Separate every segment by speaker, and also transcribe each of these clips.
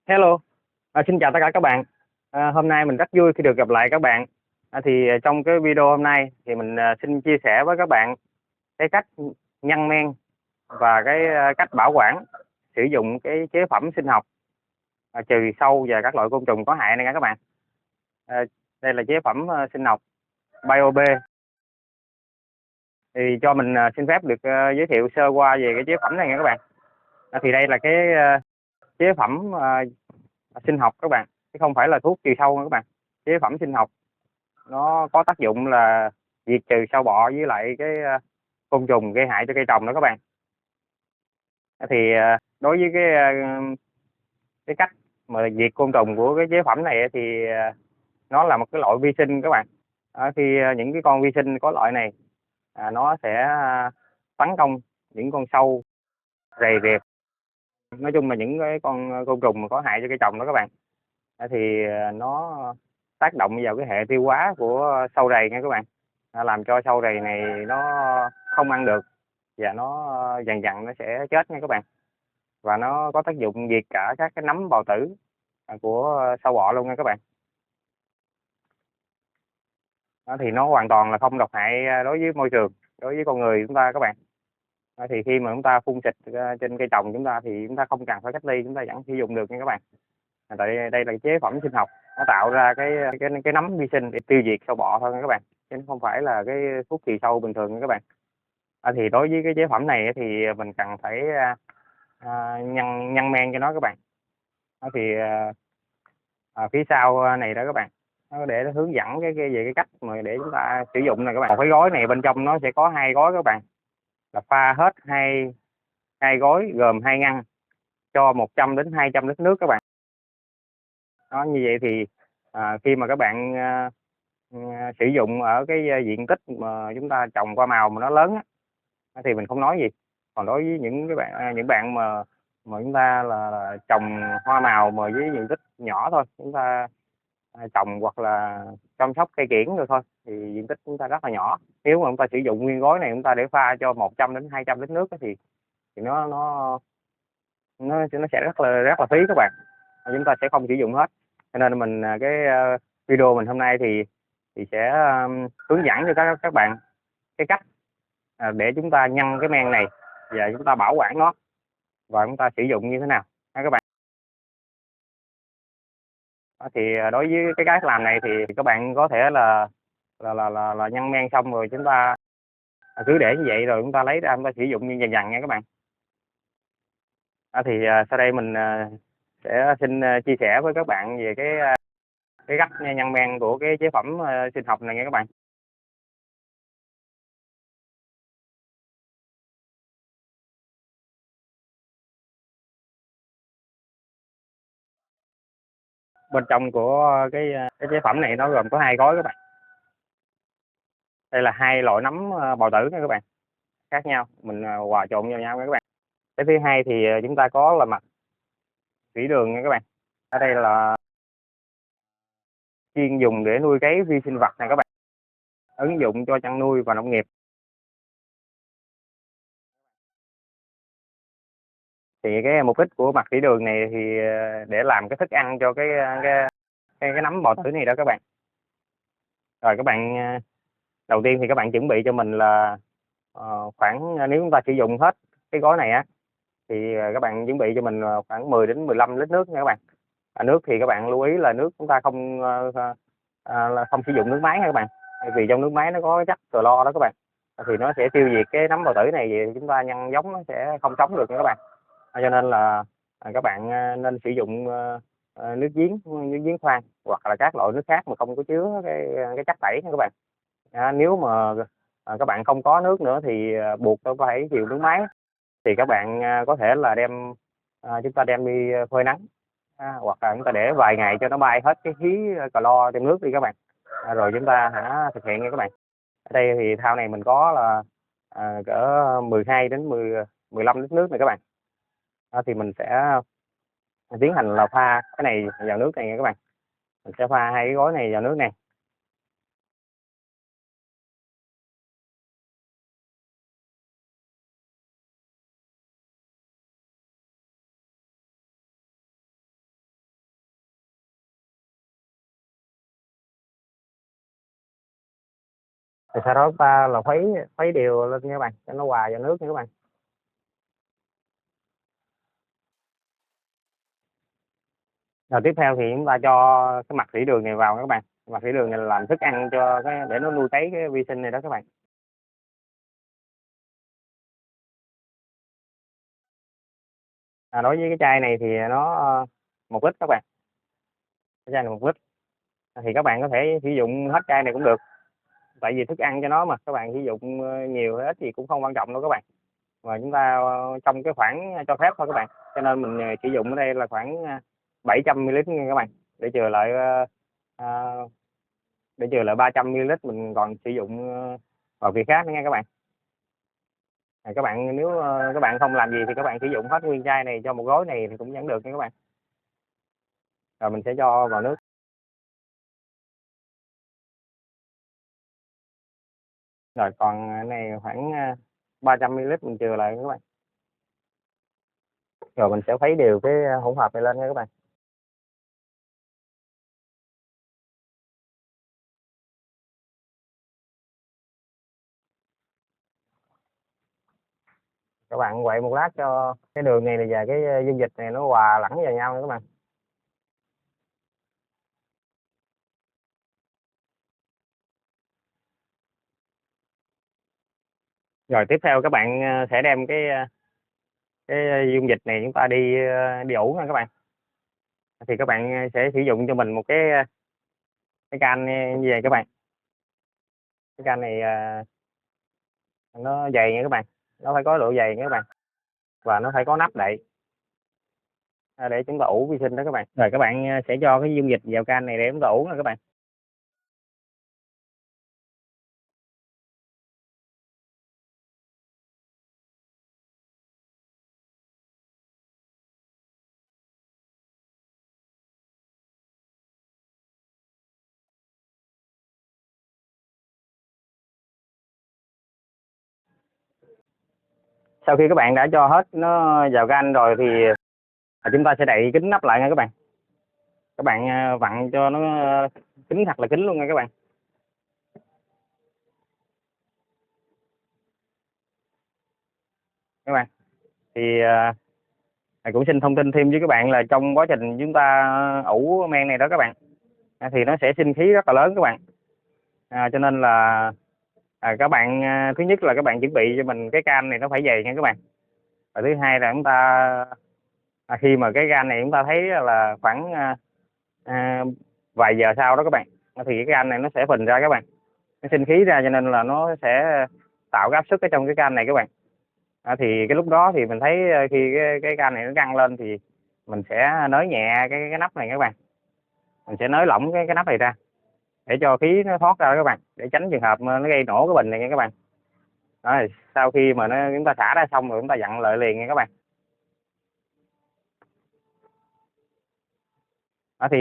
Speaker 1: Hello, xin chào tất cả các bạn. Hôm nay mình rất vui khi được gặp lại các bạn. Trong cái video hôm nay thì mình xin chia sẻ với các bạn cái cách nhân men và cách bảo quản sử dụng cái chế phẩm sinh học trừ sâu và các loại côn trùng có hại này nha các bạn. À, Đây là chế phẩm sinh học BioB. Thì cho mình xin phép được giới thiệu sơ qua về cái chế phẩm này nha các bạn. Đây là chế phẩm sinh học các bạn, chứ không phải là thuốc trừ sâu nha các bạn. Chế phẩm sinh học nó có tác dụng là diệt trừ sâu bọ với lại côn trùng gây hại cho cây trồng đó các bạn. Đối với cái cách mà diệt côn trùng của cái chế phẩm này nó là một cái loại vi sinh các bạn. Những cái con vi sinh có loại này nó sẽ tấn công những con sâu, rầy rệp, nói chung là những cái con côn trùng mà có hại cho cây trồng đó các bạn. Nó tác động vào cái hệ tiêu hóa của sâu rầy nha các bạn, làm cho sâu rầy này nó không ăn được và nó dần dần nó sẽ chết nha các bạn. Và nó có tác dụng diệt cả các cái nấm bào tử của sâu bọ luôn nha các bạn. Nó hoàn toàn là không độc hại đối với môi trường, đối với con người chúng ta các bạn. Khi mà chúng ta phun xịt trên cây trồng chúng ta thì chúng ta không cần phải cách ly, chúng ta vẫn sử dụng được nha các bạn. Tại đây là chế phẩm sinh học, nó tạo ra cái nấm vi sinh để tiêu diệt sâu bọ thôi nha các bạn, chứ không phải là cái thuốc trừ sâu bình thường nha các bạn. Đối với cái chế phẩm này thì mình cần phải nhân nhân men cho nó các bạn. đó thì Phía sau này đó các bạn, nó để nó hướng dẫn về cái cách mà để chúng ta sử dụng này các bạn. Một cái gói này bên trong nó sẽ có hai gói các bạn, là pha hết hai hai gói gồm hai ngăn cho 100 đến 200 lít nước các bạn. Như vậy thì khi mà các bạn sử dụng ở diện tích mà chúng ta trồng hoa màu mà nó lớn thì mình không nói gì. Còn đối với những bạn mà chúng ta là trồng hoa màu mà với diện tích nhỏ thôi, chúng ta trồng hoặc là chăm sóc cây kiểng rồi thôi, thì diện tích chúng ta rất là nhỏ. Nếu mà chúng ta sử dụng nguyên gói này, chúng ta để pha cho 100 đến 200 lít nước thì nó sẽ rất là phí các bạn, chúng ta sẽ không sử dụng hết. Cho nên mình video mình hôm nay thì sẽ hướng dẫn cho các bạn cái cách để chúng ta nhân cái men này và chúng ta bảo quản nó và chúng ta sử dụng như thế nào các bạn. Đối với cái cách làm này thì các bạn có thể là nhân men xong rồi chúng ta cứ để như vậy rồi chúng ta lấy ra chúng ta sử dụng như dần dần nha các bạn. Sau đây mình sẽ xin chia sẻ với các bạn về cái cách nhân men của cái chế phẩm sinh học này nha các bạn. Bên trong của cái chế phẩm này nó gồm có hai gói các bạn. Đây là hai loại nấm bào tử nha các bạn, khác nhau, mình hòa trộn vào nhau nha các bạn. Cái thứ hai thì chúng ta có là mặt thủy đường nha các bạn. Ở đây là chuyên dùng để nuôi cấy vi sinh vật này các bạn, ứng dụng cho chăn nuôi và nông nghiệp. Cái mục đích của mặt thủy đường này thì để làm cái thức ăn cho cái nấm bào tử này đó các bạn. Rồi các bạn, đầu tiên thì các bạn chuẩn bị cho mình là khoảng, nếu chúng ta sử dụng hết cái gói này thì các bạn chuẩn bị cho mình khoảng 10 đến 15 lít nước nha các bạn. Nước thì các bạn lưu ý là nước chúng ta là không sử dụng nước máy nha các bạn, vì trong nước máy nó có chất clo đó các bạn, thì nó sẽ tiêu diệt cái nấm bào tử này, vậy chúng ta nhân giống nó sẽ không sống được nha các bạn. Cho nên là các bạn nên sử dụng nước giếng khoan hoặc là các loại nước khác mà không có chứa cái chất tẩy nha các bạn. Nếu mà các bạn không có nước nữa thì buộc phải chịu nước máy, thì các bạn có thể là chúng ta đem đi phơi nắng, hoặc là chúng ta để vài ngày cho nó bay hết cái khí clo trong nước đi các bạn, rồi chúng ta hãy thực hiện nha các bạn. Ở đây thì thao này mình có là cỡ 12 đến 15 lít nước này các bạn. Thì mình sẽ tiến hành là pha cái này vào nước này nha các bạn. Mình sẽ pha hai cái gói này vào nước này. Rồi sau đó chúng ta là khuấy đều lên nha các bạn, cho nó hòa vào nước nha các bạn. Rồi tiếp theo thì chúng ta cho cái mặt thủy đường này vào các bạn. Mặt thủy đường này là làm thức ăn cho cái để nó nuôi cấy cái vi sinh này đó các bạn. Đối với cái chai này thì nó 1 lít các bạn. Cái chai này 1 lít. Thì các bạn có thể sử dụng hết chai này cũng được. Tại vì thức ăn cho nó mà, các bạn sử dụng nhiều hay ít gì cũng không quan trọng đâu các bạn. Mà chúng ta trong cái khoảng cho phép thôi các bạn. Cho nên mình sử dụng ở đây là khoảng 700 ml nha các bạn. Để chừa lại uh, 300 ml mình còn sử dụng vào việc khác nữa nha các bạn. Các bạn nếu các bạn không làm gì thì các bạn sử dụng hết nguyên chai này cho một gói này thì cũng vẫn được nha các bạn. Rồi mình sẽ cho vào nước. Rồi còn cái này khoảng 300 ml mình chừa lại các bạn. Rồi mình sẽ khuấy đều cái hỗn hợp này lên nha các bạn. Các bạn quậy một lát cho cái đường này và cái dung dịch này nó hòa lẫn vào nhau nha các bạn. Rồi tiếp theo các bạn sẽ đem cái dung dịch này chúng ta đi ủ nha các bạn. Thì các bạn sẽ sử dụng cho mình một cái can như vậy các bạn. Cái can này nó dày nha các bạn, nó phải có độ dày nha các bạn, và nó phải có nắp đậy để chúng ta ủ vi sinh đó các bạn. Rồi các bạn sẽ cho cái dung dịch vào can này để chúng ta ủ nha các bạn. Sau khi các bạn đã cho hết nó vào can rồi thì chúng ta sẽ đậy kín nắp lại nha các bạn. Các bạn vặn cho nó kín thật là kín luôn nha các bạn. Các bạn thì cũng xin thông tin thêm với các bạn là trong quá trình chúng ta ủ men này đó các bạn, thì nó sẽ sinh khí rất là lớn các bạn. Cho nên là các bạn thứ nhất là các bạn chuẩn bị cho mình cái can này nó phải dày nha các bạn. Và thứ hai là chúng ta khi mà cái can này chúng ta thấy là khoảng vài giờ sau đó các bạn, thì cái can này nó sẽ phình ra các bạn, nó sinh khí ra, cho nên là nó sẽ tạo cái áp suất ở trong cái can này các bạn. Thì cái lúc đó thì mình thấy khi cái can này nó căng lên thì mình sẽ nới nhẹ cái nắp này các bạn. Mình sẽ nới lỏng cái nắp này ra để cho khí nó thoát ra các bạn, để tránh trường hợp nó gây nổ cái bình này nha các bạn. Đó, sau khi mà chúng ta xả ra xong rồi chúng ta dặn lại liền nha các bạn. Đó thì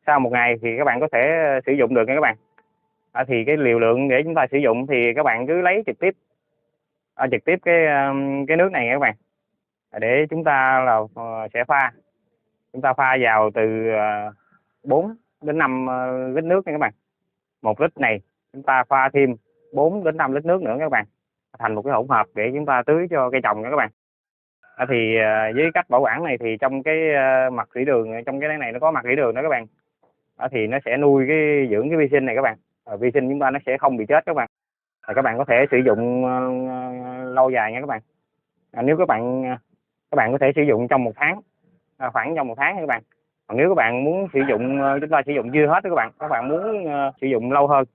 Speaker 1: sau một ngày thì các bạn có thể sử dụng được nha các bạn. Thì cái liều lượng để chúng ta sử dụng thì các bạn cứ lấy trực tiếp cái nước này nha các bạn, để chúng ta là sẽ pha. Chúng ta pha vào từ 4 đến 5 lít nước nha các bạn. 1 lít này chúng ta pha thêm 4 đến 5 lít nước nữa các bạn, thành một cái hỗn hợp để chúng ta tưới cho cây trồng nha các bạn. Thì với cách bảo quản này thì trong cái mặt thủy đường, trong cái này nó có mặt thủy đường đó các bạn. Thì nó sẽ nuôi dưỡng cái vi sinh này các bạn. Vi sinh chúng ta nó sẽ không bị chết các bạn. Các bạn có thể sử dụng lâu dài nha các bạn. Nếu các bạn có thể sử dụng trong 1 tháng, khoảng trong 1 tháng nha các bạn. Còn nếu các bạn muốn sử dụng, chúng ta sử dụng chưa hết đó các bạn muốn sử dụng lâu hơn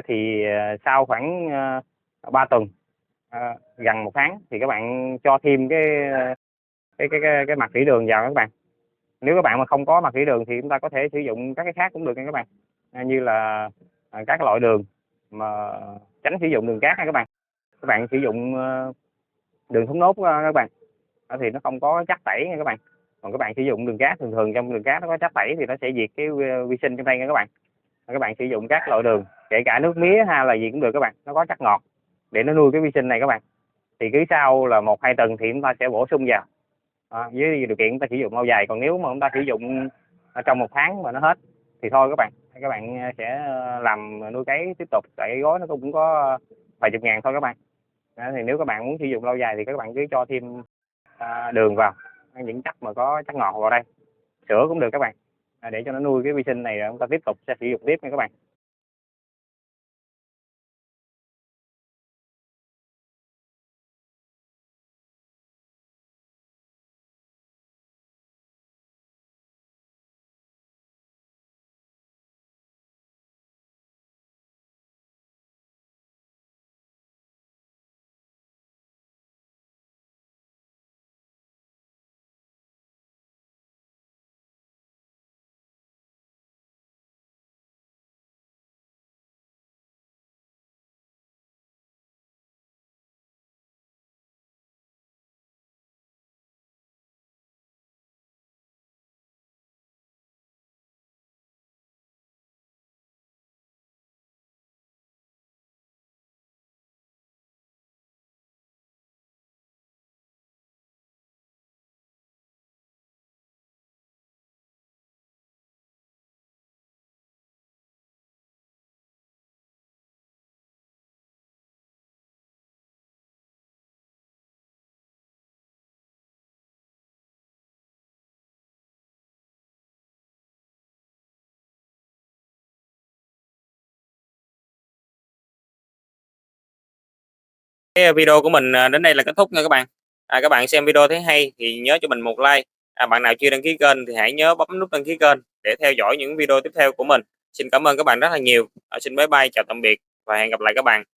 Speaker 1: thì sau khoảng 3 tuần, gần 1 tháng thì các bạn cho thêm cái mặt thủy đường vào các bạn. Nếu các bạn mà không có mặt thủy đường thì chúng ta có thể sử dụng các cái khác cũng được nha các bạn, như là các loại đường mà tránh sử dụng đường cát nha các bạn. Các bạn sử dụng đường thốt nốt các bạn, thì nó không có chất tẩy nha các bạn. Còn các bạn sử dụng đường cát, thường thường trong đường cát nó có chất tẩy thì nó sẽ diệt cái vi sinh trong đây nha các bạn. Các bạn sử dụng các loại đường, kể cả nước mía hay là gì cũng được các bạn, nó có chất ngọt để nó nuôi cái vi sinh này các bạn. Thì cứ sau là 1-2 tuần thì chúng ta sẽ bổ sung vào, với điều kiện chúng ta sử dụng lâu dài. Còn nếu mà chúng ta sử dụng trong 1 tháng mà nó hết thì thôi các bạn, các bạn sẽ làm nuôi cấy tiếp tục, tại cái gói nó cũng có vài chục ngàn thôi các bạn. Đó, thì nếu các bạn muốn sử dụng lâu dài thì các bạn cứ cho thêm đường vào, những chất mà có chất ngọt vào đây, sữa cũng được các bạn, để cho nó nuôi cái vi sinh này, rồi chúng ta tiếp tục sẽ sử dụng tiếp nha các bạn. Cái video của mình đến đây là kết thúc nha các bạn. Các bạn xem video thấy hay thì nhớ cho mình một like. Bạn nào chưa đăng ký kênh thì hãy nhớ bấm nút đăng ký kênh để theo dõi những video tiếp theo của mình. Xin cảm ơn các bạn rất là nhiều. Xin bye bye, chào tạm biệt và hẹn gặp lại các bạn.